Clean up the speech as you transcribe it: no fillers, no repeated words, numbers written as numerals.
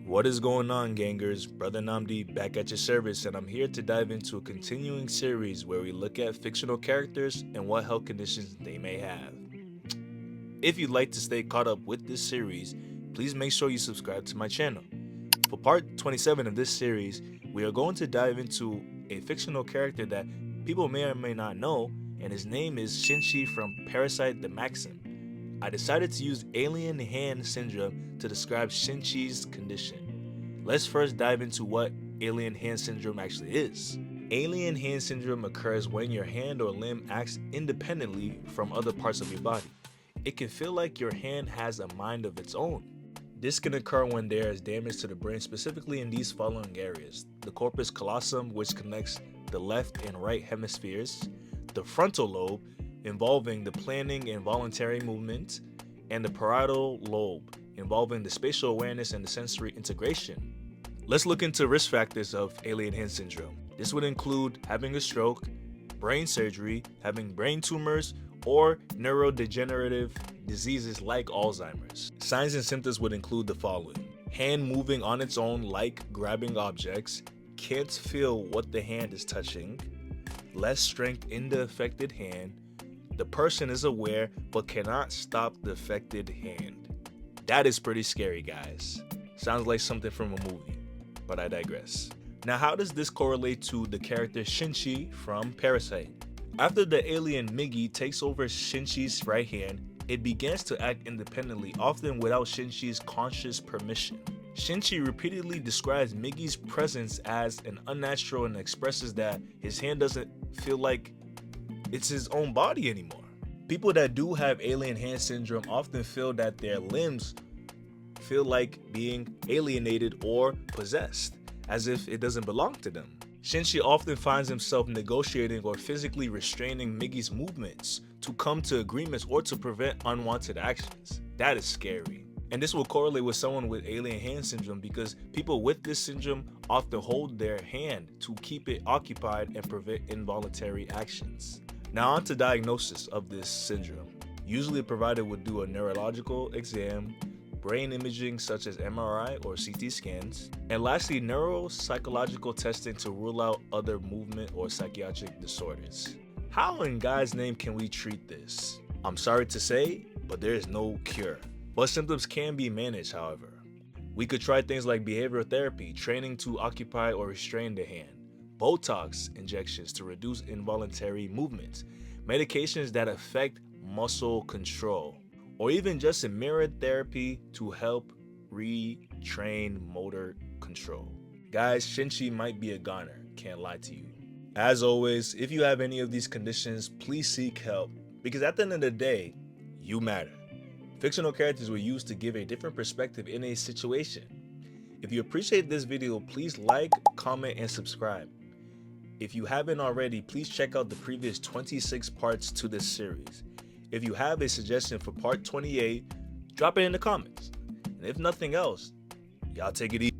What is going on, gangers? Brother Namdi back at your service, and I'm here to dive into a continuing series where we look at fictional characters and what health conditions they may have. If you'd like to stay caught up with this series, please make sure you subscribe to my channel. For part 27 of this series, we are going to dive into a fictional character that people may or may not know, and his name is Shinichi from Parasyte the Maxim. I decided to use alien hand syndrome to describe Shinichi's condition. Let's first dive into what alien hand syndrome actually is. Alien hand syndrome occurs when your hand or limb acts independently from other parts of your body. It can feel like your hand has a mind of its own. This can occur when there is damage to the brain, specifically in these following areas: the corpus callosum, which connects the left and right hemispheres, the frontal lobe, involving the planning and voluntary movement, and the parietal lobe, involving the spatial awareness and the sensory integration. Let's look into risk factors of alien hand syndrome. This would include having a stroke, brain surgery, having brain tumors, or neurodegenerative diseases like Alzheimer's. Signs and symptoms would include the following: hand moving on its own like grabbing objects, can't feel what the hand is touching, less strength in the affected hand, the person is aware but cannot stop the affected hand. That is pretty scary, guys. Sounds like something from a movie, but I digress. Now, how does this correlate to the character Shinichi from Parasyte? After the alien Migi takes over Shinichi's right hand, it begins to act independently, often without Shinichi's conscious permission. Shinichi repeatedly describes Migi's presence as an unnatural and expresses that his hand doesn't feel like it's his own body anymore. People that do have alien hand syndrome often feel that their limbs feel like being alienated or possessed, as if it doesn't belong to them. Shinichi often finds himself negotiating or physically restraining Migi's movements to come to agreements or to prevent unwanted actions. That is scary. And this will correlate with someone with alien hand syndrome, because people with this syndrome often hold their hand to keep it occupied and prevent involuntary actions. Now on to diagnosis of this syndrome. Usually a provider would do a neurological exam, brain imaging such as MRI or CT scans, and lastly neuropsychological testing to rule out other movement or psychiatric disorders. How in God's name can we treat this? I'm sorry to say, but there is no cure. But symptoms can be managed, however. We could try things like behavioral therapy, training to occupy or restrain the hand, Botox injections to reduce involuntary movements, medications that affect muscle control, or even just a mirror therapy to help retrain motor control. Guys, Shinichi might be a goner, can't lie to you. As always, if you have any of these conditions, please seek help, because at the end of the day, you matter. Fictional characters were used to give a different perspective in a situation. If you appreciate this video, please like, comment, and subscribe. If you haven't already, please check out the previous 26 parts to this series. If you have a suggestion for part 28, drop it in the comments. And if nothing else, y'all take it easy.